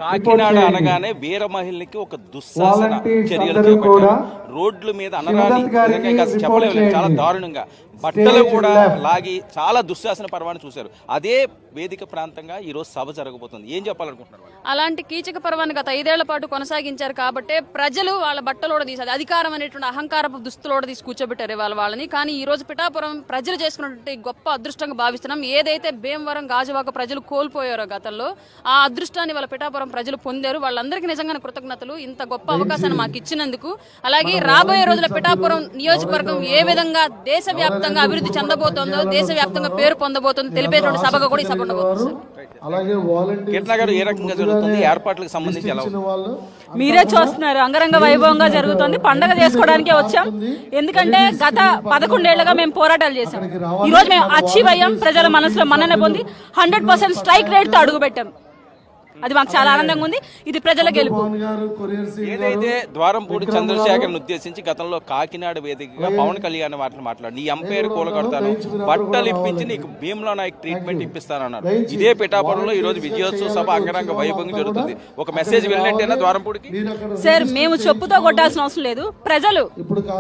కాకినాడ అనగానే వీర మహిళకి ఒక దుస్సాహసన చర్యలు చేపట్టారు. రోడ్ల మీద అనరాని చెప్పలేము, చాలా దారుణంగా బట్టలు కూడా లాగి చాలా దుశ్శాసన పర్వాన్ని చూశారు. అదే వేదిక ప్రాంతంగా ఈ రోజు సభ జరగబోతుంది. ఏం చెప్పాలనుకుంటున్నారు? అలాంటి కీచక పర్వాన్ని గత 5 ఏళ్ల పాటు కొనసాగించారు కాబట్టి ప్రజలు వాళ్ళ బట్టలోడ తీసారు, అధికారం అనేటువంటి అహంకారపు దుస్తులోడ తీసి కూర్చోబెట్టారు వాళ్ళని. కానీ ఈ రోజు పిఠాపురం ప్రజలు చేసుకున్నటువంటి గొప్ప అదృష్టంగా భావిస్తున్నాం. ఏదైతే భీమవరం గాజువాక ప్రజలు కోల్పోయారో గతంలో, ఆ అదృష్టాన్ని వాళ్ళ పిఠాపురం ప్రజలు పొందారు. వాళ్ళందరికీ నిజంగానే కృతజ్ఞతలు, ఇంత గొప్ప అవకాశాన్ని మాకు ఇచ్చినందుకు. అలాగే రాబోయే రోజుల పిఠాపురం నియోజకవర్గం ఏ విధంగా దేశవ్యాప్తంగా అభివృద్ధి చెందబోతోందో, దేశవ్యాప్తంగా పేరు పొందబోతుందో తెలిపేటువంటి సభగా కూడా ఈ సభ ఉండబోతుంది. ఏ రకంగా జరుగుతుంది? ఏర్పాట్లకు సంబంధించి ఎలా ఉంది? మీరే చూస్తున్నారు, అంగరంగ వైభవంగా జరుగుతుంది. పండగ చేసుకోవడానికే వచ్చాం. ఎందుకంటే గత 11 ఏళ్లుగా మేము పోరాటాలు చేశాం. ఈ రోజు మేము అచీవ్ అయ్యాం. ప్రజల మనసులో మన్నన పొంది 100% స్ట్రైక్ రేట్ తో అడుగు పెట్టాం. అది మాకు చాలా ఆనందంగా ఉంది. ఇది ప్రజల గెలుపు. ఏదైతే ద్వారంపూడి చంద్రశేఖర్ ఉద్దేశించి గతంలో కాకినాడ వేదికగా పవన్ కళ్యాణ్ మాట్లాడు, నీ ఎంపైర్ కూలగొడతాను, బట్టలు ఇప్పించి నీకు భీమ్లా నాయక్ ట్రీట్మెంట్ ఇప్పిస్తానన్నారు. ఇదే పిఠాపురంలో ఈ రోజు విజయోత్సవ సభ అంగరంగ వైభవంగా జరుగుతుంది. ఒక మెసేజ్ వెళ్ళినట్టేనా ద్వారంపూడికి? సార్, మేము చెప్పుతో కొట్టాల్సిన అవసరం లేదు. ప్రజలు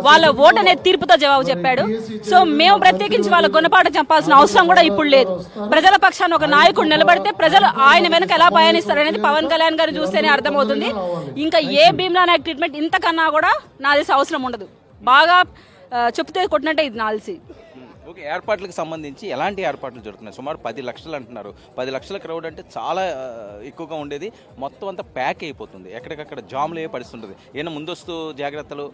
వాళ్ళ ఓటు అనేది తీర్పుతో జవాబు చెప్పాడు. సో మేము ప్రత్యేకించి వాళ్ళ గుణపాఠం చెప్పాల్సిన అవసరం కూడా ఇప్పుడు లేదు. ప్రజల పక్షాన ఒక నాయకుడు నిలబడితే ప్రజలు ఆయన వెనక ఎలా పయనిస్తారు అనేది పవన్ కళ్యాణ్ గారు చూస్తేనే అర్థమవుతుంది. ఇంకా ఏ భీమ్లా నాయక్ ట్రీట్మెంట్ ఇంతకన్నా కూడా నా తెలిసి అవసరం ఉండదు. బాగా చెప్తే కొట్టినట్టే ఇది నాల్సి. ఓకే, ఏర్పాట్లకు సంబంధించి ఎలాంటి ఏర్పాట్లు జరుగుతున్నాయి? సుమారు 10 లక్షలు అంటున్నారు. 10 లక్షల క్రౌడ్ అంటే చాలా ఎక్కువగా ఉండేది. మొత్తం అంతా ప్యాక్ అయిపోతుంది, ఎక్కడికక్కడ జామ్లు అయ్యే పరిస్థితి ఉంటుంది. ఏమైనా ముందస్తు జాగ్రత్తలు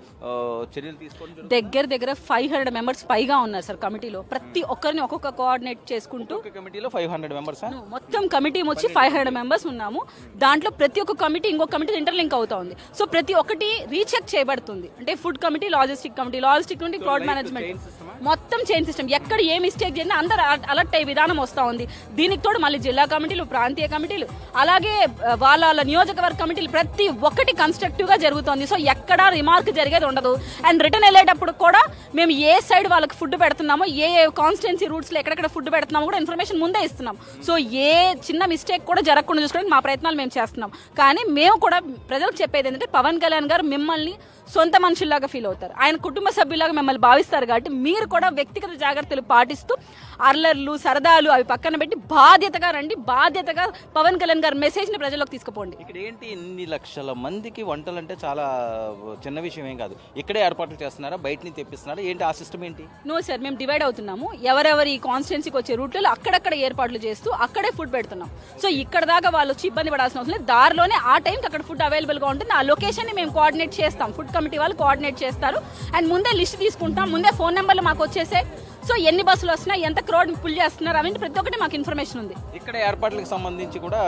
చర్యలు తీసుకోండి. దగ్గర 500 మెంబర్స్ పైగా ఉన్నారు సార్ కమిటీలో. ప్రతి ఒక్కరిని ఒక్కొక్క కోఆర్డినేట్ చేసుకుంటూ కమిటీలో 500 మెంబర్స్, మొత్తం కమిటీ వచ్చి 500 మెంబర్స్ ఉన్నాము. దాంట్లో ప్రతి ఒక్క కమిటీ ఇంకొక కమిటీ ఇంటర్లింక్ అవుతా ఉంది. సో ప్రతి ఒక్కటి రీచెక్ చేయబడుతుంది. అంటే ఫుడ్ కమిటీ, లాజిస్టిక్ నుండి క్రౌడ్ మేనేజ్మెంట్, మొత్తం చైన్ సిస్టమ్. ఎక్కడ ఏ మిస్టేక్ చేసినా అందరూ అలర్ట్ అయ్యే విధానం వస్తూ ఉంది. దీనికి తోడు మళ్ళీ జిల్లా కమిటీలు, ప్రాంతీయ కమిటీలు, అలాగే వాళ్ళ నియోజకవర్గ కమిటీలు ప్రతి ఒక్కటి కన్స్ట్రక్టివ్ గా జరుగుతోంది. సో ఎక్కడ రిమార్క్ జరిగేది ఉండదు. అండ్ రిటర్న్ వెళ్ళేటప్పుడు కూడా మేము ఏ సైడ్ వాళ్ళకి ఫుడ్ పెడుతున్నామో, ఏ కాన్స్టిట్యున్సీ రూట్స్ లో ఎక్కడెక్కడ ఫుడ్ పెడుతున్నామో కూడా ఇన్ఫర్మేషన్ ముందే ఇస్తున్నాం. సో ఏ చిన్న మిస్టేక్ కూడా జరగకుండా చూసుకోవడానికి మా ప్రయత్నాలు మేము చేస్తున్నాం. కానీ మేము కూడా ప్రజలకు చెప్పేది ఏంటంటే, పవన్ కళ్యాణ్ గారు మిమ్మల్ని సొంత మనుషుల్లాగా ఫీల్ అవుతారు. ఆయన కుటుంబ సభ్యులాగా మిమ్మల్ని భావిస్తారు. కాబట్టి మీరు కూడా వ్యక్తిగత జాగ్రత్తలు పాటిస్తూ అర్లర్లు, సరదాలు అవి పక్కన పెట్టి బాధ్యతగా రండి. బాధ్యతగా పవన్ కళ్యాణ్ గారి మెసేజ్ ని ప్రజల్లోకి తీసుకుపోండి. ఇక్కడ ఏంటి, ఇన్ని లక్షల మందికి వంటలు అంటే చాలా చిన్న విషయం ఏం కాదు. ఇక్కడే ఏర్పాట్లు చేస్తున్నారా, బయట నుంచి తెప్పిస్తున్నారా, ఏంటి ఆ సిస్టమ్ ఏంటి? నో సార్, మేము డివైడ్ అవుతున్నాము. ఎవరెవరి కాన్స్టిట్యున్సీకి వచ్చే రూట్లలో అక్కడక్కడ ఏర్పాట్లు చేస్తూ అక్కడే ఫుడ్ పెడుతున్నాం. సో ఇక్కడ దాకా వాళ్ళు వచ్చి ఇబ్బంది పడాల్సిన అవసరం లేదు. దారిలోనే ఆ టైంకి అక్కడ ఫుడ్ అవైలబుల్ గా ఉంటుంది. ఆ లొకేషన్ ని మేము కోఆర్డినేట్ చేస్తాం. ఫుడ్ కమిటీ వాళ్ళు కోఆర్డినేట్ చేస్తారు. అండ్ ముందే లిస్ట్ తీసుకుంటాం. ముందే ఫోన్ నెంబర్లు మాకు వచ్చేసే. సో ఎన్ని బస్సులు వస్తున్నాయి, ఎంత క్రౌడ్ పుల్ చేస్తున్నారు, అవన్నీ ప్రతి ఒక్కటి మాకు ఇన్ఫర్మేషన్ ఉంది. ఇక్కడ ఏర్పాట్లకు సంబంధించి కూడా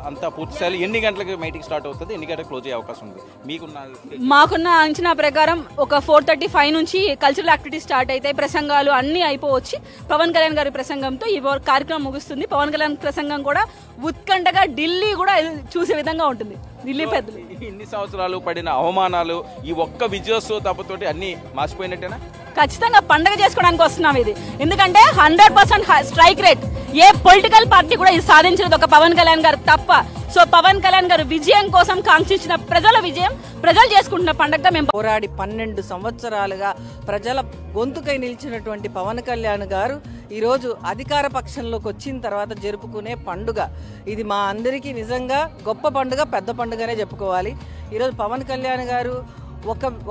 అంతా పూర్తి స్థాయిలో ఎన్ని గంటలకు మీటింగ్ స్టార్ట్ అవుతుంది, ఎన్ని గంటలకు క్లోజ్ అయ్యే అవకాశం ఉంది? మాకున్న అంచనా ప్రకారం ఒక 4:35 నుంచి కల్చరల్ యాక్టివిటీస్ స్టార్ట్ అవుతాయి. ప్రసంగాలు అన్ని అయిపోవచ్చి పవన్ కళ్యాణ్ గారి ప్రసంగంతో ఈ కార్యక్రమం ముగుస్తుంది. పవన్ కళ్యాణ్ ప్రసంగం కూడా ఉత్కంఠగా ఢిల్లీ కూడా చూసే విధంగా ఉంటుంది. ఢిల్లీ పెద్దలు ఇన్ని సంవత్సరాలు పడిన అవమానాలు ఈ ఒక్క విజయోత్సవ తప్పతోటి అన్ని మార్చిపోయినట్టేనా? ఖచ్చితంగా పండగ చేసుకోవడానికి వస్తున్నాం. ఇది ఎందుకంటే 100% స్ట్రైక్ రేట్. ఏ పొలిటికల్ పార్టీ కూడా ఇది సాధించలేదు, ఒక పవన్ కళ్యాణ్ గారు తప్ప. సో పవన్ కళ్యాణ్ గారు విజయం కోసం కాంక్షించిన ప్రజల విజయం, ప్రజలు చేసుకుంటున్న పండగగా మేము పోరాడి 12 సంవత్సరాలుగా ప్రజల గొంతుకై నిలిచినటువంటి పవన్ కళ్యాణ్ గారు ఈరోజు అధికార పక్షంలోకి వచ్చిన తర్వాత జరుపుకునే పండుగ ఇది. మా అందరికీ నిజంగా గొప్ప పండుగ, పెద్ద పండుగనే చెప్పుకోవాలి. ఈరోజు పవన్ కళ్యాణ్ గారు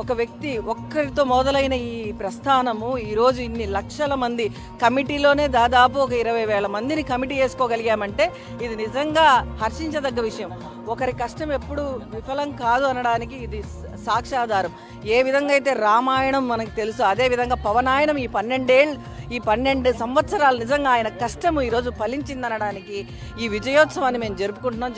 ఒక వ్యక్తి ఒక్కరితో మొదలైన ఈ ప్రస్థానము ఈరోజు ఇన్ని లక్షల మంది కమిటీలోనే దాదాపు ఒక 20,000 మందిని కమిటీ చేసుకోగలిగామంటే ఇది నిజంగా హర్షించదగ్గ విషయం. ఒకరి కష్టం ఎప్పుడు విఫలం కాదు అనడానికి ఇది సాక్ష్యాధారం. ఏ విధంగా అయితే రామాయణం మనకు తెలుసు, అదే విధంగా పవనాయనం ఈ 12 సంవత్సరాలు నిజంగా ఆయన కష్టము ఈరోజు ఫలించిందనడానికి ఈ విజయోత్సవాన్ని మేము జరుపుకుంటున్నాం.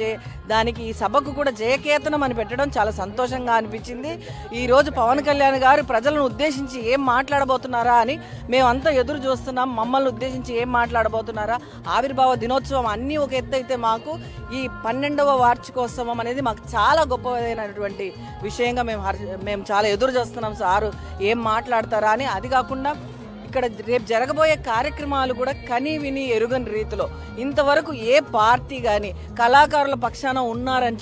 దానికి ఈ సభకు కూడా జయకేతనం అని పెట్టడం చాలా సంతోషంగా అనిపించింది. ఈరోజు పవన్ కళ్యాణ్ గారు ప్రజలను ఉద్దేశించి ఏం మాట్లాడబోతున్నారా అని మేమంతా ఎదురు చూస్తున్నాం. మమ్మల్ని ఉద్దేశించి ఏం మాట్లాడబోతున్నారా, ఆవిర్భావ దినోత్సవం అన్నీ ఒక ఎత్తు అయితే మాకు ఈ 12వ వార్షికోత్సవం అనేది మాకు చాలా గొప్పదైనటువంటి విషయంగా మేము చాలా ఎదురు చూస్తున్నాం. సారు ఏం మాట్లాడతారా అని. అది కాకుండా ఇక్కడ రేపు జరగబోయే కార్యక్రమాలు కూడా కని విని ఎరుగని రీతిలో ఇంతవరకు ఏ పార్టీ కానీ కళాకారుల పక్షాన ఉన్నారని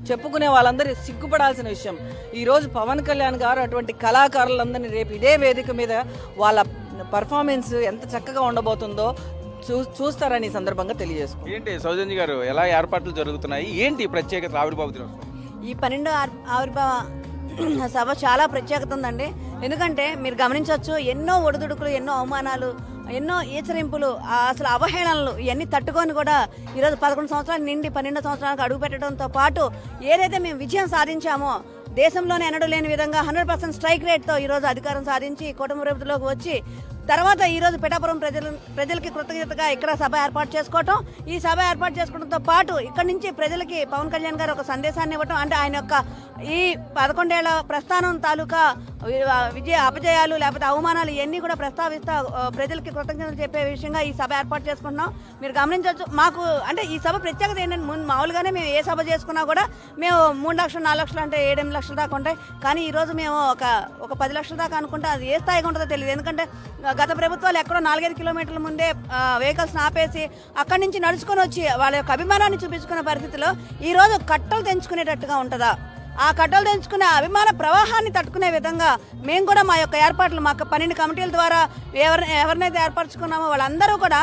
చెప్పుకునే వాళ్ళందరూ సిగ్గుపడాల్సిన విషయం. ఈరోజు పవన్ కళ్యాణ్ గారు అటువంటి కళాకారులందరినీ రేపు ఇదే వేదిక మీద వాళ్ళ పర్ఫార్మెన్స్ ఎంత చక్కగా ఉండబోతుందో చూస్తారని ఈ సందర్భంగా తెలియజేసుకుంటాం. ఏంటి సౌజన్య గారు, ఎలా ఏర్పాట్లు జరుగుతున్నాయి, ఏంటి ప్రత్యేకత ఆవిర్భావ దినోత్సవం? ఈ 12వ ఆవిర్భావ సభ చాలా ప్రత్యేకత ఉందండి. ఎందుకంటే మీరు గమనించవచ్చు, ఎన్నో ఒడిదుడుకులు, ఎన్నో అవమానాలు, ఎన్నో ఈచరింపులు, అసలు అవహేళనలు ఇవన్నీ తట్టుకొని కూడా ఈరోజు 11 సంవత్సరాలు నిండి 12 సంవత్సరాలకు అడుగు పెట్టడంతో పాటు ఏదైతే మేము విజయం సాధించామో దేశంలోనే ఎన్నడూ లేని విధంగా 100% స్ట్రైక్ రేట్తో ఈరోజు అధికారం సాధించి కుటుంబ ప్రభుత్వంలోకి వచ్చి తర్వాత ఈరోజు పిఠాపురం ప్రజలకి కృతజ్ఞతగా ఇక్కడ సభ ఏర్పాటు చేసుకోవటం, ఈ సభ ఏర్పాటు చేసుకోవడంతో పాటు ఇక్కడ నుంచి ప్రజలకి పవన్ కళ్యాణ్ గారు ఒక సందేశాన్ని ఇవ్వటం, అంటే ఆయన యొక్క ఈ 11 ఏళ్ల ప్రస్థానం తాలూకా అపజయాలు లేకపోతే అవమానాలు ఇవన్నీ కూడా ప్రస్తావిస్తా ప్రజలకి కృతజ్ఞతలు చెప్పే విషయంగా ఈ సభ ఏర్పాటు చేసుకుంటున్నాం. మీరు గమనించవచ్చు, మాకు అంటే ఈ సభ ప్రత్యేకత ఏంటంటే మామూలుగానే మేము ఏ సభ చేసుకున్నా కూడా మేము 3 లక్షలు 4 లక్షలు అంటే 7-8 లక్షల దాకా ఉంటాయి. కానీ ఈరోజు మేము ఒక 10 లక్షల దాకా అనుకుంటే అది ఏ స్థాయిగా ఉంటుందో తెలియదు. ఎందుకంటే గత ప్రభుత్వాలు ఎక్కడో 4-5 కిలోమీటర్ల ముందే వెహికల్స్ ఆపేసి అక్కడి నుంచి నడుచుకొని వచ్చి వాళ్ళ యొక్క అభిమానాన్ని చూపించుకున్న పరిస్థితిలో ఈరోజు కట్టలు తెంచుకునేటట్టుగా ఉంటుందా? ఆ కట్టలు తెంచుకునే అభిమాన ప్రవాహాన్ని తట్టుకునే విధంగా మేము కూడా మా యొక్క ఏర్పాట్లు, మా 12 కమిటీల ద్వారా ఎవరినైతే ఏర్పరచుకున్నామో వాళ్ళందరూ కూడా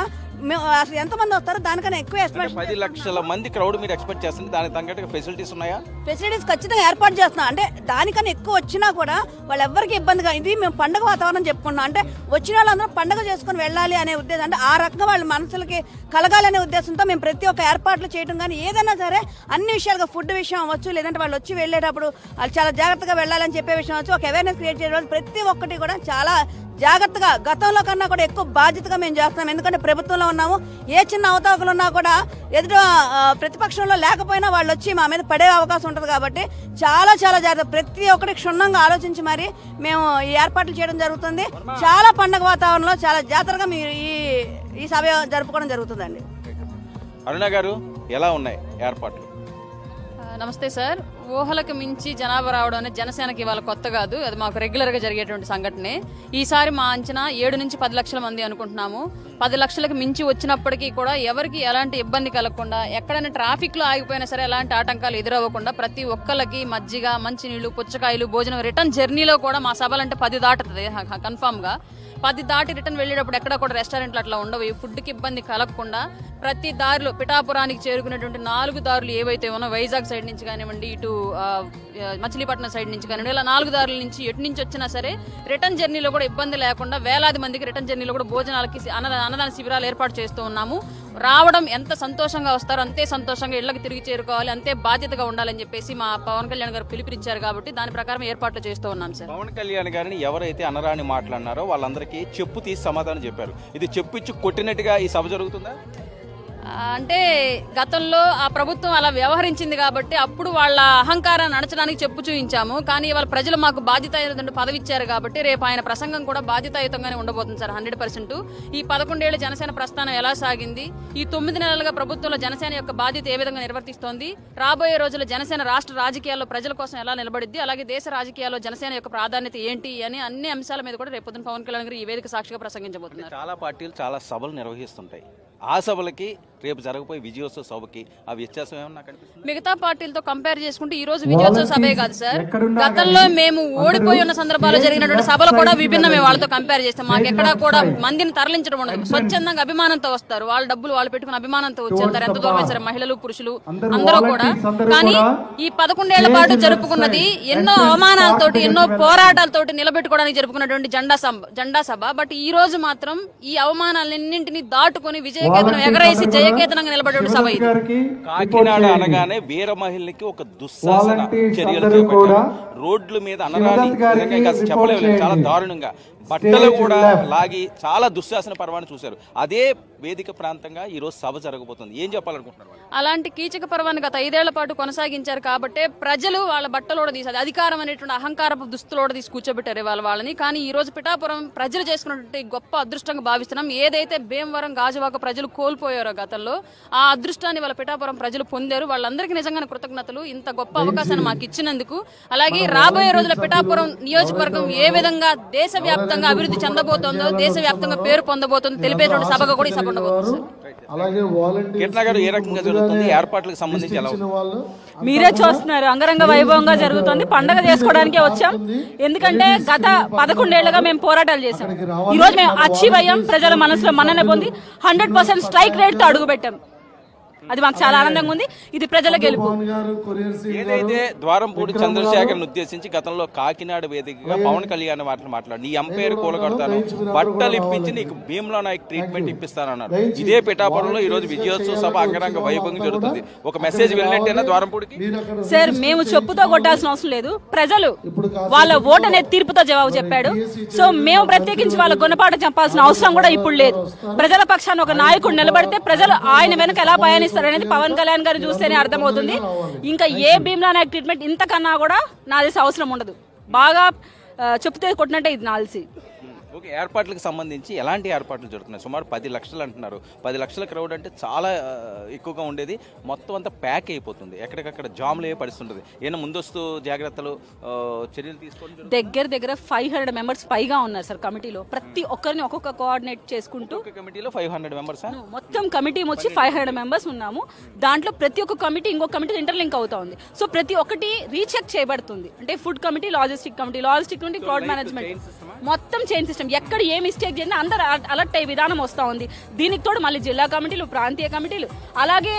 అసలు ఎంతమంది వస్తారో దానికన్నా ఎక్కువ ఎక్స్పెక్ట్ 10 లక్షల మంది క్రౌడ్ మీరు ఎక్స్పెక్ట్ చేస్తుంది. దానికి తగ్గట్టుగా ఫెసిలిటీస్ ఉన్నాయా? ఫెసిలిటీస్ ఖచ్చితంగా ఏర్పాటు చేస్తున్నాం. అంటే దానికన్నా ఎక్కువ వచ్చినా కూడా వాళ్ళెవ్వరికి ఇబ్బందిగా, ఇది మేము పండుగ వాతావరణం చెప్పుకున్నాం. అంటే వచ్చిన వాళ్ళందరూ పండుగ చేసుకుని వెళ్ళాలి అనే ఉద్దేశం, అంటే ఆ రకంగా వాళ్ళ మనసులకి కలగాలనే ఉద్దేశంతో మేము ప్రతి ఒక్క ఏర్పాట్లు చేయడం కానీ ఏదైనా సరే అన్ని విషయాలుగా ఫుడ్ విషయం అవ్వచ్చు, లేదంటే వాళ్ళు వచ్చి వెళ్ళేటప్పుడు వాళ్ళు చాలా జాగ్రత్తగా వెళ్ళాలని చెప్పే విషయం అవచ్చు, ఒక అవేర్నెస్ క్రియేట్ చేయడం, ప్రతి ఒక్కటి కూడా చాలా జాగ్రత్తగా గతంలో కన్నా కూడా ఎక్కువ బాధ్యతగా మేము చేస్తున్నాం. ఎందుకంటే ప్రభుత్వంలో ఉన్నాము, ఏ చిన్న అవతావకలు ఉన్నా కూడా ఎదుట ప్రతిపక్షంలో లేకపోయినా వాళ్ళు వచ్చి మా మీద పడే అవకాశం ఉంటుంది. కాబట్టి చాలా చాలా జాగ్రత్త, ప్రతి ఒక్కటి క్షుణ్ణంగా ఆలోచించి మరి మేము ఈ ఏర్పాట్లు చేయడం జరుగుతుంది. చాలా పండగ వాతావరణంలో చాలా జాతరగా మీరు ఈ సభ జరుపుకోవడం జరుగుతుందండి. అరుణ గారు, ఎలా ఉన్నాయి ఏర్పాట్లు? నమస్తే సార్. ఊహలకు మించి జనాభా రావడం అనేది జనసేనకి ఇవాళ కొత్త కాదు, అది మాకు రెగ్యులర్ గా జరిగేటువంటి సంఘటనే. ఈసారి మా అంచనా 7 నుంచి 10 లక్షల మంది అనుకుంటున్నాము. 10 లక్షలకు మించి వచ్చినప్పటికీ కూడా ఎవరికి ఎలాంటి ఇబ్బంది కలగకుండా, ఎక్కడైనా ట్రాఫిక్ లో ఆగిపోయినా సరే ఎలాంటి ఆటంకాలు ఎదురవ్వకుండా ప్రతి ఒక్కరికి మజ్జిగ, మంచినీళ్లు, పుచ్చకాయలు, భోజనం, రిటర్న్ జర్నీలో కూడా మా సభలంటే 10 దాటుతుంది కన్ఫామ్ గా. 10 దాటి రిటర్న్ వెళ్ళేటప్పుడు ఎక్కడ కూడా రెస్టారెంట్లు అట్లా ఉండవు. ఈ ఫుడ్కి ఇబ్బంది కలగకుండా ప్రతి దారిలో పిఠాపురానికి చేరుకునేటువంటి 4 దారులు ఏవైతే ఉన్నాయో, వైజాగ్ సైడ్ నుంచి కానివ్వండి, ఇటు మచిలీపట్నం సైడ్ నుంచి కానివ్వండి, ఇలా 4 దారుల నుంచి ఎటు నుంచి వచ్చినా సరే రిటర్న్ జర్నీలో కూడా ఇబ్బంది లేకుండా వేలాది మందికి రిటర్న్ జర్నీలో కూడా భోజనాలకి అన్నదాన శిబిరాలు ఏర్పాటు చేస్తూ ఉన్నాము. రావడం ఎంత సంతోషంగా వస్తారో అంతే సంతోషంగా ఇళ్లకు తిరిగి చేరుకోవాలి, అంతే బాధ్యతగా ఉండాలని చెప్పేసి మా పవన్ కళ్యాణ్ గారు పిలుపునిచ్చారు. కాబట్టి దాని ప్రకారం ఏర్పాట్లు చేస్తూ ఉన్నాం సార్. పవన్ కళ్యాణ్ గారిని ఎవరైతే అనరాని మాట్లాడినారో వాళ్ళందరికీ చెప్పు తీసి సమాధానం చెప్పారు. ఇది చెప్పిచ్చి కొట్టినట్టుగా ఈ సభ జరుగుతుందా? అంటే గతంలో ఆ ప్రభుత్వం అలా వ్యవహరించింది కాబట్టి అప్పుడు వాళ్ళ అహంకారాన్ని అణచడానికి చెప్పు చూపించాము. కానీ వాళ్ళ ప్రజలు మాకు బాధ్యతాయుత పదవి ఇచ్చారు కాబట్టి రేపు ఆయన ప్రసంగం కూడా బాధ్యతాయుతంగానే ఉండబోతుంది సార్, 100%. ఈ 11 ఏళ్ల జనసేన ప్రస్థానం ఎలా సాగింది, ఈ 9 నెలలుగా ప్రభుత్వంలో జనసేన యొక్క బాధ్యత ఏ విధంగా నిర్వర్తిస్తోంది, రాబోయే రోజుల్లో జనసేన రాష్ట్ర రాజకీయాల్లో ప్రజల కోసం ఎలా నిలబడిద్ది, అలాగే దేశ రాజకీయాల్లో జనసేన యొక్క ప్రాధాన్యత ఏంటి అని అన్ని అంశాల మీద కూడా రేపు పొద్దున పవన్ కళ్యాణ్ గారు ఈ వేదిక సాక్షిగా ప్రసంగించబోతున్నారు. చాలా పార్టీలు చాలా సభలు నిర్వహిస్తుంటాయి. ఆ సభలకి రేపు జరగబోయే విజయోత్సవ సభకి ఆ వ్యత్యాసం ఏమన్నా కనిపిస్తుంది? మిగతా పార్టీలతో కంపేర్ చేసుకుంటే ఈ రోజు విజయోత్సవ సభే కాదు సార్. గతంలో మేము ఓడిపోయి ఉన్న సందర్భాల్లో జరిగినటువంటి సభలు కూడా విభిన్నమే. వాళ్ళతో కంపేర్ చేస్తే మాకు ఎక్కడా కూడా మందిని తరలించడం ఉండదు. స్వచ్ఛందంగా అభిమానంతో వస్తారు, వాళ్ళ డబ్బులు వాళ్ళు పెట్టుకుని అభిమానంతో వచ్చేస్తారు. ఎంత దూరం సరే మహిళలు, పురుషులు అందరూ కూడా. కానీ ఈ 11 ఏళ్ల పాటు జరుపుకున్నది ఎన్నో అవమానాలతోటి, ఎన్నో పోరాటాలతోటి నిలబెట్టుకోవడానికి జరుపుకున్నటువంటి జెండా సభ. బట్ ఈ రోజు మాత్రం ఈ అవమానాలన్నింటినీ దాటుకుని విజయకేతనం ఎగరేసి జయకేతనంగా నిలబడే సభ ఇది. కాకినాడ అనగానే వీర మహిళకి ఒక దుస్సాహసన చర్యలు చేపట్టారు. రోడ్ల మీద అనరాని చెప్పలేము, చాలా దారుణంగా బట్టలు కూడా లాగి చాలా దుశ్శాసన పర్వాన్ని చూశారు. అదే వేదిక ప్రాంతంగా ఈ రోజు సభ జరగబోతుంది. ఏం చెప్పాలనుకుంటున్నారు? అలాంటి కీచక పర్వాన్ని గత 5 ఏళ్ల పాటు కొనసాగించారు కాబట్టి ప్రజలు వాళ్ళ బట్టలోడ తీసారు, అధికారం అనేటువంటి అహంకారపు దుస్తులోడ తీసి కూర్చోబెట్టారు వాళ్ళని. కానీ ఈ రోజు పిఠాపురం ప్రజలు చేసుకున్నటువంటి గొప్ప అదృష్టంగా భావిస్తున్నాం. ఏదైతే భీమవరం, గాజువాక ప్రజలు కోల్పోయారో గతంలో, ఆ అదృష్టాన్ని వాళ్ళ పిఠాపురం ప్రజలు పొందారు. వాళ్ళందరికీ నిజంగానే కృతజ్ఞతలు, ఇంత గొప్ప అవకాశాన్ని మాకు ఇచ్చినందుకు. అలాగే రాబోయే రోజుల పిఠాపురం నియోజకవర్గం ఏ విధంగా దేశవ్యాప్తంగా దేశవ్యాప్తంగా అభివృద్ధి చెందబోతోందో, దేశవ్యాప్తంగా పేరు పొందబోతుందో తెలిపేటువంటి సభగా కూడా ఈ సభ ఉండబోతుంది. కీర్తన గారు, ఏ రకంగా జరుగుతుంది? ఏర్పాట్లకు సంబంధించి ఎలా ఉంది? మీరే చూస్తున్నారు, అంగరంగ వైభవంగా జరుగుతుంది. పండగ చేసుకోవడానికే వచ్చాం. ఎందుకంటే గత 11 ఏళ్లుగా మేము పోరాటాలు చేశాం. ఈ రోజు మేము అచీవ్ అయ్యాం. ప్రజల మనసులో మన్నన పొంది 100% స్ట్రైక్ రేట్ తో అడుగు పెట్టాం. అది మాకు చాలా ఆనందంగా ఉంది. ఇది ప్రజల గెలుపు. ఏదైతే ద్వారంపూడి చంద్రశేఖర్ను ఉద్దేశించి గతంలో కాకినాడ వేదికగా పవన్ కళ్యాణ్ మాట్లాడు, నీ ఎంపైర్ కూలగొడతాను, బట్టలు ఇప్పించి నీకు భీమ్లా నాయక్ ట్రీట్మెంట్ ఇప్పిస్తానన్నారు. ఇదే పిఠాపురంలో ఈ రోజు విజయోత్సవ సభ అంగరంగ వైభవంగా జరుగుతుంది. ఒక మెసేజ్ వెళ్ళినట్టేనా ద్వారంపూడికి? సార్, మేము చెప్పుతో కొట్టాల్సిన అవసరం లేదు. ప్రజలు వాళ్ళ ఓటు అనేది తీర్పుతో జవాబు చెప్పాడు. సో మేము ప్రత్యేకించి వాళ్ళ గుణపాఠం చెప్పాల్సిన అవసరం కూడా ఇప్పుడు లేదు. ప్రజల పక్షాన ఒక నాయకుడు నిలబడితే ప్రజలు ఆయన వెనక ఎలా పయనిస్తారు అనేది పవన్ కళ్యాణ్ గారు చూస్తేనే అర్థమవుతుంది. ఇంకా ఏ భీమ్లా నాయక్ ట్రీట్మెంట్ ఇంతకన్నా కూడా నా తెలిసి అవసరం ఉండదు. బాగా చెప్తే కొట్టినట్టే ఇది నాల్సి. ఓకే, ఏర్పాట్లకు సంబంధించి ఎలాంటి ఏర్పాట్లు జరుగుతున్నాయి? సుమారు 10 లక్షలు అంటున్నారు. 10 లక్షల క్రౌడ్ అంటే చాలా ఎక్కువగా ఉండేది. మొత్తం అంతా ప్యాక్ అయిపోతుంది. ఎక్కడికక్కడ జామ్లు అయ్యే పరిస్థితి ఉంటుంది. ఏమైనా ముందస్తు జాగ్రత్తలు చర్యలు తీసుకోండి. దగ్గర 500 మెంబర్స్ పైగా ఉన్నారు సార్ కమిటీలో. ప్రతి ఒక్కరిని ఒక్కొక్క కోఆర్డినేట్ చేసుకుంటూ కమిటీలో 500 మెంబర్స్ మొత్తం కమిటీ వచ్చి 500 మెంబర్స్ ఉన్నాము. దాంట్లో ప్రతి ఒక్క కమిటీ ఇంకొక కమిటీ ఇంటర్లింక్ అవుతా ఉంది. సో ప్రతి ఒక్కటి రీచెక్ చేయబడుతుంది. అంటే ఫుడ్ కమిటీ, లాజిస్టిక్ నుండి క్రౌడ్ మేనేజ్మెంట్ మొత్తం చైన్ సిస్టమ్. ఎక్కడ ఏ మిస్టేక్ చేసినా అందరూ అలర్ట్ అయ్యే విధానం వస్తూ ఉంది. దీనికి తోడు మళ్ళీ జిల్లా కమిటీలు, ప్రాంతీయ కమిటీలు, అలాగే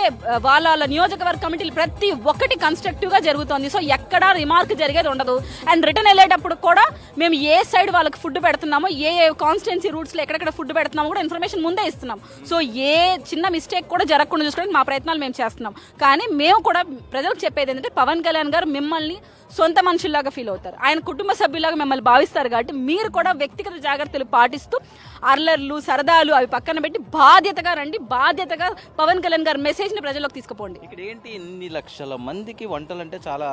వాళ్ళ నియోజకవర్గ కమిటీలు ప్రతి ఒక్కటి కన్స్ట్రక్టివ్ గా జరుగుతుంది. సో ఎక్కడా రిమార్క్ జరిగేది ఉండదు. అండ్ రిటర్న్ వెళ్ళేటప్పుడు కూడా మేము ఏ సైడ్ వాళ్ళకి ఫుడ్ పెడుతున్నామో, ఏ కాన్స్టిట్యున్సీ రూట్స్ లో ఎక్కడెక్కడ ఫుడ్ పెడుతున్నామో కూడా ఇన్ఫర్మేషన్ ముందే ఇస్తున్నాం. సో ఏ చిన్న మిస్టేక్ కూడా జరగకుండా చూసుకోవడానికి మా ప్రయత్నాలు మేము చేస్తున్నాం. కానీ మేము కూడా ప్రజలకు చెప్పేది ఏంటంటే, పవన్ కళ్యాణ్ గారు మిమ్మల్ని సొంత మనుషుల్లాగా ఫీల్ అవుతారు. ఆయన కుటుంబ సభ్యులాగా మిమ్మల్ని భావిస్తారు. కాబట్టి మీరు కూడా వ్యక్తిగత జాగ్రత్తలు పాటిస్తూ అర్లర్లు, సరదాలు అవి పక్కన పెట్టి బాధ్యతగా రండి. బాధ్యతగా పవన్ కళ్యాణ్ గారి మెసేజ్ ని ప్రజలకు తీసుకుపోండి. ఇక్కడ ఏంటి, ఇన్ని లక్షల మందికి వంటలు అంటే చాలా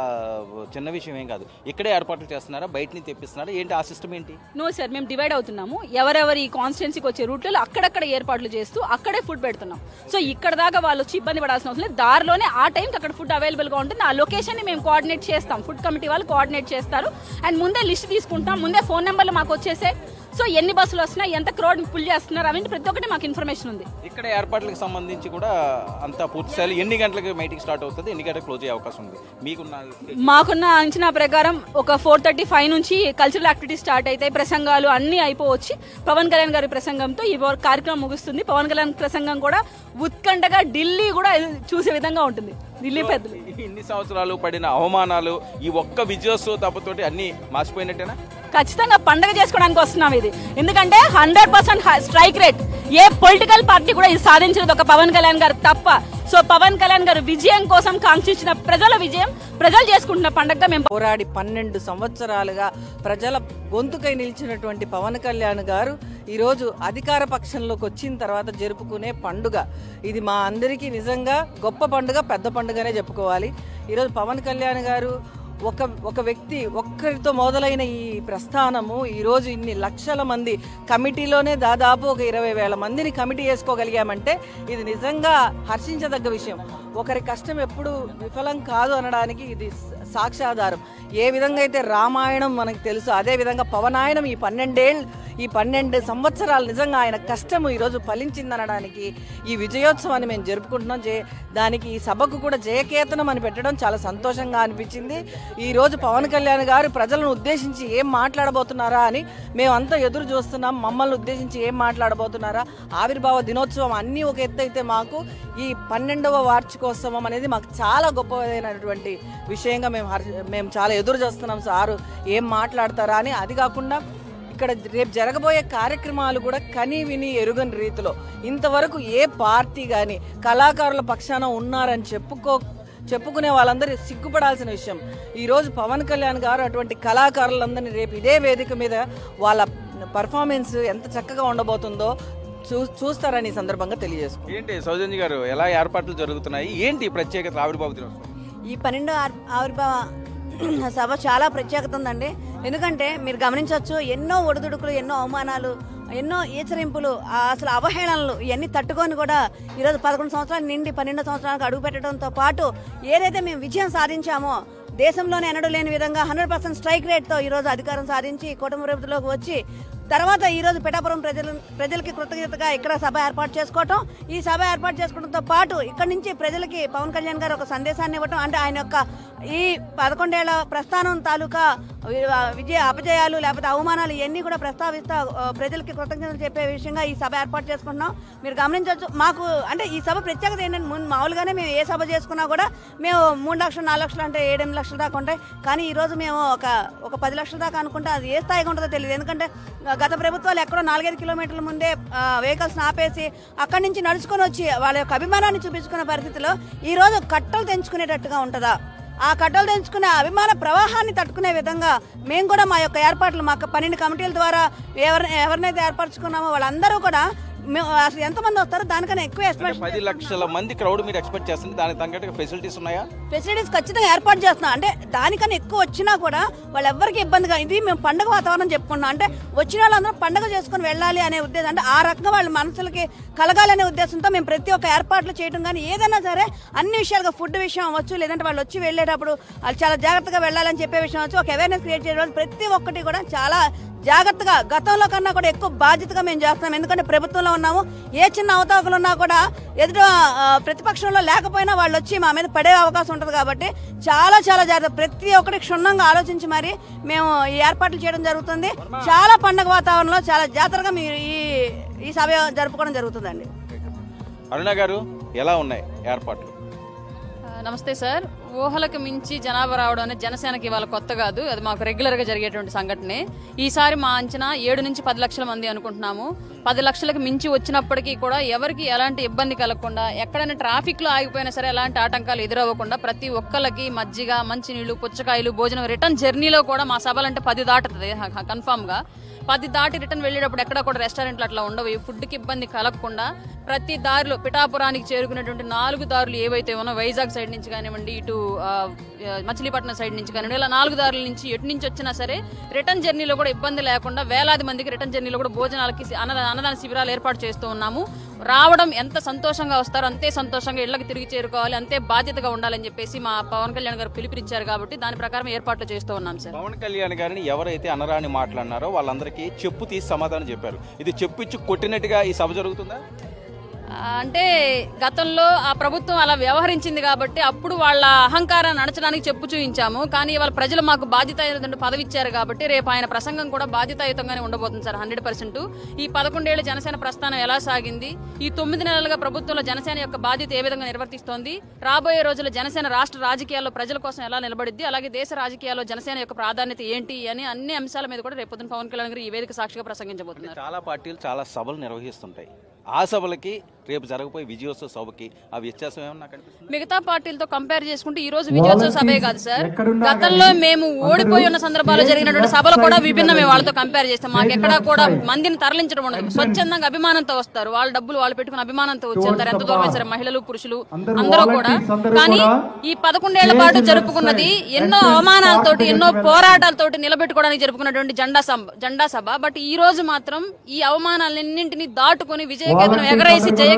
చిన్న విషయం ఏం కాదు. ఇక్కడే ఏర్పాట్లు చేస్తున్నారా, బయట నుంచి తెప్పిస్తున్నారా, ఏంటి ఆ సిస్టమ్ ఏంటి? నో సార్, మేము డివైడ్ అవుతున్నాము. ఎవరెవరి కాన్స్టిట్యున్సీకి వచ్చే రూట్లలో అక్కడక్కడ ఏర్పాట్లు చేస్తూ అక్కడే ఫుడ్ పెడుతున్నాం. సో ఇక్కడ దాకా వాళ్ళు వచ్చి ఇబ్బంది పడాల్సిన అవసరం లేదు. దారిలోనే ఆ టైంకి అక్కడ ఫుడ్ అవైలబుల్ గా ఉంటుంది. ఆ లొకేషన్ ని మేము కోఆర్డినేట్ చేస్తాం. ఫుడ్ కమిటీ వాళ్ళు కోఆర్డినేట్ చేస్తారు. అండ్ ముందే లిస్ట్ తీసుకుంటాం. ముందే ఫోన్ నెంబర్లు మాకు వచ్చేసే. సో ఎన్ని బస్సులు వస్తున్నాయి, ఎంత క్రౌడ్ పుల్ చేస్తున్నారు, అవన్నీ ప్రతి ఒక్కటి మాకు ఇన్ఫర్మేషన్ ఉంది. ఇక్కడ ఏర్పాట్లకు సంబంధించి కూడా అంతా పూర్తి స్థాయిలో ఎన్ని గంటలకు మీటింగ్ స్టార్ట్ అవుతుంది, ఎన్ని గంటలకు క్లోజ్ అయ్యే అవకాశం ఉంది? మాకున్న అంచనా ప్రకారం ఒక 4:35 నుంచి కల్చరల్ యాక్టివిటీస్ స్టార్ట్ అవుతాయి. ప్రసంగాలు అన్ని అయిపోవచ్చి పవన్ కళ్యాణ్ గారి ప్రసంగంతో ఈ కార్యక్రమం ముగుస్తుంది. పవన్ కళ్యాణ్ ప్రసంగం కూడా ఉత్కంఠగా ఢిల్లీ కూడా చూసే విధంగా ఉంటుంది. ఢిల్లీ పెద్దలు ఇన్ని సంవత్సరాలు పడిన అవమానాలు ఈ ఒక్క విజయోత్సవ తప్పతోటి అన్ని మార్చిపోయినట్టేనా? ఖచ్చితంగా పండగ చేసుకోవడానికి వస్తున్నాం. ఇది ఎందుకంటే 100% స్ట్రైక్ రేట్. ఏ పొలిటికల్ పార్టీ కూడా ఇది సాధించినది ఒక పవన్ కళ్యాణ్ గారు తప్ప. సో పవన్ కళ్యాణ్ గారు విజయం కోసం కాంక్షించిన ప్రజల విజయం, ప్రజలు చేసుకుంటున్న పండగగా మేము పోరాడి 12 సంవత్సరాలుగా ప్రజల గొంతుకై నిలిచినటువంటి పవన్ కళ్యాణ్ గారు ఈరోజు అధికార పక్షంలోకి వచ్చిన తర్వాత జరుపుకునే పండుగ ఇది. మా అందరికీ నిజంగా గొప్ప పండుగ, పెద్ద పండుగనే చెప్పుకోవాలి. ఈరోజు పవన్ కళ్యాణ్ గారు ఒక వ్యక్తి ఒక్కరితో మొదలైన ఈ ప్రస్థానము ఈరోజు ఇన్ని లక్షల మంది కమిటీలోనే దాదాపు ఒక 20,000 మందిని కమిటీ చేసుకోగలిగామంటే ఇది నిజంగా హర్షించదగ్గ విషయం. ఒకరి కష్టం ఎప్పుడు విఫలం కాదు అనడానికి ఇది సాక్ష్యాధారం. ఏ విధంగా అయితే రామాయణం మనకు తెలుసు, అదే విధంగా పవనాయనం ఈ 12 సంవత్సరాలు నిజంగా ఆయన కష్టము ఈరోజు ఫలించిందనడానికి ఈ విజయోత్సవాన్ని మేము జరుపుకుంటున్నాం. దానికి ఈ సభకు కూడా జయకేతనం అని పెట్టడం చాలా సంతోషంగా అనిపించింది. ఈరోజు పవన్ కళ్యాణ్ గారు ప్రజలను ఉద్దేశించి ఏం మాట్లాడబోతున్నారా అని మేమంతా ఎదురు చూస్తున్నాం. మమ్మల్ని ఉద్దేశించి ఏం మాట్లాడబోతున్నారా, ఆవిర్భావ దినోత్సవం అన్నీ ఒక ఎత్తు అయితే మాకు ఈ 12వ వార్షికోత్సవం అనేది మాకు చాలా గొప్పదైనటువంటి విషయంగా మేము చాలా ఎదురు చూస్తున్నాం. సారు ఏం మాట్లాడతారా అని. అది కాకుండా ఇక్కడ రేపు జరగబోయే కార్యక్రమాలు కూడా కని విని ఎరుగని రీతిలో ఇంతవరకు ఏ పార్టీ కానీ కళాకారుల పక్షాన ఉన్నారని చెప్పుకునే వాళ్ళందరూ సిగ్గుపడాల్సిన విషయం. ఈరోజు పవన్ కళ్యాణ్ గారు అటువంటి కళాకారులందరినీ రేపు ఇదే వేదిక మీద వాళ్ళ పర్ఫార్మెన్స్ ఎంత చక్కగా ఉండబోతుందో చూస్తారని ఈ సందర్భంగా తెలియజేసుకుంటాం. ఏంటి సౌజన్య గారు, ఎలా ఏర్పాట్లు జరుగుతున్నాయి, ఏంటి ప్రత్యేకత ఆవిర్భావ దినోత్సవం? ఈ 12వ ఆవిర్భావ సభ చాలా ప్రత్యేకత ఉందండి. ఎందుకంటే మీరు గమనించవచ్చు, ఎన్నో ఒడిదుడుకులు, ఎన్నో అవమానాలు, ఎన్నో ఈచరింపులు, అసలు అవహేళనలు ఇవన్నీ తట్టుకొని కూడా ఈరోజు 11 సంవత్సరాలు నిండి 12 సంవత్సరాలకు అడుగు పెట్టడంతో పాటు ఏదైతే మేము విజయం సాధించామో దేశంలోనే ఎన్నడూ లేని విధంగా 100% స్ట్రైక్ రేట్తో ఈరోజు అధికారం సాధించి కూటమి ప్రభుత్వంలోకి వచ్చి తర్వాత ఈ రోజు పిఠాపురం ప్రజలకి కృతజ్ఞతగా ఇక్కడ సభ ఏర్పాటు చేసుకోవటం, ఈ సభ ఏర్పాటు చేసుకోవడంతో పాటు ఇక్కడ నుంచి ప్రజలకి పవన్ కళ్యాణ్ గారు ఒక సందేశాన్ని ఇవ్వటం, అంటే ఆయన యొక్క ఈ 11 ఏళ్ల ప్రస్థానం తాలూకా అపజయాలు లేకపోతే అవమానాలు ఇవన్నీ కూడా ప్రస్తావిస్తా ప్రజలకి కృతజ్ఞతలు చెప్పే విషయంగా ఈ సభ ఏర్పాటు చేసుకుంటున్నాం. మీరు గమనించవచ్చు, మాకు అంటే ఈ సభ ప్రత్యేకత ఏంటంటే మామూలుగానే మేము ఏ సభ చేసుకున్నా కూడా మేము 3 లక్షలు 4 లక్షలు అంటే 7-8 లక్షల దాకా ఉంటాయి. కానీ ఈ రోజు మేము ఒక 10 లక్షల దాకా అనుకుంటే అది ఏ స్థాయిగా ఉంటుందో తెలియదు. ఎందుకంటే గత ప్రభుత్వాలు ఎక్కడో 4-5 కిలోమీటర్ల ముందే వెహికల్స్ ఆపేసి అక్కడి నుంచి నడుచుకొని వచ్చి వాళ్ళ యొక్క అభిమానాన్ని చూపించుకునే పరిస్థితిలో ఈ రోజు కట్టలు తెంచుకునేటట్టుగా ఉంటుందా? ఆ కట్టలు తెంచుకునే అభిమాన ప్రవాహాన్ని తట్టుకునే విధంగా మేము కూడా మా యొక్క ఏర్పాట్లు మాకు 12 కమిటీల ద్వారా ఎవరినైతే ఏర్పరచుకున్నామో వాళ్ళందరూ కూడా అసలు ఎంతమంది వస్తారో దానికన్నా ఎక్కువ ఎస్టిమేషన్ 10 లక్షల మంది క్రౌడ్ మీరు ఎక్స్పెక్ట్ చేస్తుంది. దానికి తగ్గట్టుగా ఫెసిలిటీస్ ఉన్నాయా? ఫెసిలిటీస్ ఖచ్చితంగా ఏర్పాటు చేస్తున్నాం. అంటే దానికన్నా ఎక్కువ వచ్చినా కూడా వాళ్ళెవ్వరికి ఇబ్బందిగా, ఇది మేము పండుగ వాతావరణం చెప్పుకున్నాం. అంటే వచ్చిన వాళ్ళందరూ పండుగ చేసుకుని వెళ్ళాలి అనే ఉద్దేశం, అంటే ఆ రకంగా వాళ్ళ మనసులకి కలగాలనే ఉద్దేశంతో మేము ప్రతి ఒక్క ఏర్పాట్లు చేయడం కానీ ఏదైనా సరే అన్ని విషయాలుగా ఫుడ్ విషయం అవ్వచ్చు, లేదంటే వాళ్ళు వచ్చి వెళ్ళేటప్పుడు వాళ్ళు చాలా జాగ్రత్తగా వెళ్ళాలని చెప్పే విషయం అవచ్చు, ఒక అవేర్నెస్ క్రియేట్ చేయడం, ప్రతి ఒక్కటి కూడా చాలా జాగ్రత్తగా గతంలో కన్నా కూడా ఎక్కువ బాధ్యతగా మేము చేస్తున్నాం. ఎందుకంటే ప్రభుత్వంలో ఉన్నాము, ఏ చిన్న అవతావకలు ఉన్నా కూడా ఎదుట ప్రతిపక్షంలో లేకపోయినా వాళ్ళు వచ్చి మా మీద పడే అవకాశం ఉంటుంది. కాబట్టి చాలా చాలా జాగ్రత్త, ప్రతి ఒక్కటి క్షుణ్ణంగా ఆలోచించి మరి మేము ఈ ఏర్పాట్లు చేయడం జరుగుతుంది. చాలా పండుగ వాతావరణంలో చాలా జాతరగా మీరు ఈ సభ జరుపుకోవడం జరుగుతుందండి. అరుణ గారు, ఎలా ఉన్నాయి ఏర్పాట్లు? నమస్తే సార్. ఊహలకు మించి జనాభా రావడం అనేది జనసేనకి ఇవాళ కొత్త కాదు, అది మాకు రెగ్యులర్ గా జరిగేటువంటి సంఘటనే. ఈసారి మా అంచనా 7 నుంచి 10 లక్షల మంది అనుకుంటున్నాము. 10 లక్షలకు మించి వచ్చినప్పటికీ కూడా ఎవరికి ఎలాంటి ఇబ్బంది కలగకుండా, ఎక్కడైనా ట్రాఫిక్ లో ఆగిపోయినా సరే ఎలాంటి ఆటంకాలు ఎదురవ్వకుండా ప్రతి ఒక్కరికి మజ్జిగ, మంచినీళ్లు, పుచ్చకాయలు, భోజనం, రిటర్న్ జర్నీలో కూడా మా సభలంటే 10 దాటుతుంది కన్ఫామ్ గా. 10 దాటి రిటర్న్ వెళ్ళేటప్పుడు ఎక్కడ కూడా రెస్టారెంట్లు అట్లా ఉండవు. ఈ ఫుడ్కి ఇబ్బంది కలగకుండా ప్రతి దారిలో పిఠాపురానికి చేరుకునేటువంటి 4 దారులు ఏవైతే ఉన్నాయో, వైజాగ్ సైడ్ నుంచి కానివ్వండి, ఇటు మచిలీపట్నం సైడ్ నుంచి కానివ్వండి, ఇలా 4 దారుల నుంచి ఎటు నుంచి వచ్చినా సరే రిటర్న్ జర్నీలో కూడా ఇబ్బంది లేకుండా వేలాది మందికి రిటర్న్ జర్నీలో కూడా భోజనాలకి అన్నదాన శిబిరాలు ఏర్పాటు చేస్తూ ఉన్నాము. రావడం ఎంత సంతోషంగా వస్తారో అంతే సంతోషంగా ఇళ్లకు తిరిగి చేరుకోవాలి, అంతే బాధ్యతగా ఉండాలని చెప్పేసి మా పవన్ కళ్యాణ్ గారు పిలుపునిచ్చారు. కాబట్టి దాని ప్రకారం ఏర్పాట్లు చేస్తూ ఉన్నాం సార్. పవన్ కళ్యాణ్ గారిని ఎవరైతే అనరాని మాట్లాడినారో వాళ్ళందరికీ చెప్పు తీసి సమాధానం చెప్పారు. ఇది చెప్పిచ్చి కొట్టినట్టుగా ఈ సభ జరుగుతుందా? అంటే గతంలో ఆ ప్రభుత్వం అలా వ్యవహరించింది కాబట్టి అప్పుడు వాళ్ళ అహంకారాన్ని అణచడానికి చెప్పు చూపించాము. కానీ ఇవాళ ప్రజలు మాకు బాధ్యతాయుత పదవి ఇచ్చారు కాబట్టి రేపు ఆయన ప్రసంగం కూడా బాధ్యతాయుతంగానే ఉండబోతుంది సార్, 100%. ఈ 11 ఏళ్ల జనసేన ప్రస్థానం ఎలా సాగింది, ఈ 9 నెలలుగా ప్రభుత్వంలో జనసేన యొక్క బాధ్యత ఏ విధంగా నిర్వర్తిస్తోంది, రాబోయే రోజుల్లో జనసేన రాష్ట్ర రాజకీయాల్లో ప్రజల కోసం ఎలా నిలబడిద్ది, అలాగే దేశ రాజకీయాల్లో జనసేన యొక్క ప్రాధాన్యత ఏంటి అని అన్ని అంశాల మీద కూడా రేపు పొద్దున పవన్ కళ్యాణ్ గారు ఈ వేదిక సాక్షిగా ప్రసంగించబోతున్నారు. చాలా పార్టీలు చాలా సభలు నిర్వహిస్తుంటాయి. ఆ సభలకి రేపు జరగబోయే విజయోత్సవ సభకి ఆ వ్యత్యాసం ఏమన్నా కనిపిస్తుంది? మిగతా పార్టీలతో కంపేర్ చేసుకుంటే ఈ రోజు విజయోత్సవ సభే కాదు సార్, గతంలో మేము ఓడిపోయి ఉన్న సందర్భాల్లో జరిగినటువంటి సభలు కూడా విభిన్నమే. వాళ్ళతో కంపేర్ చేస్తే మాకు ఎక్కడా కూడా మందిని తరలించడం ఉండదు. స్వచ్ఛందంగా అభిమానంతో వస్తారు, వాళ్ళ డబ్బులు వాళ్ళు పెట్టుకుని అభిమానంతో వచ్చేస్తారు. ఎంత దూరం వేశారు మహిళలు, పురుషులు అందరూ కూడా. కానీ ఈ 11 ఏళ్ల పాటు జరుపుకున్నది ఎన్నో అవమానాలతోటి, ఎన్నో పోరాటాలతోటి నిలబెట్టుకోవడానికి జరుపుకున్నటువంటి జెండా సభ. బట్ ఈ రోజు మాత్రం ఈ అవమానాలన్నింటినీ దాటుకుని విజయకేతనం ఎగరేసి జయ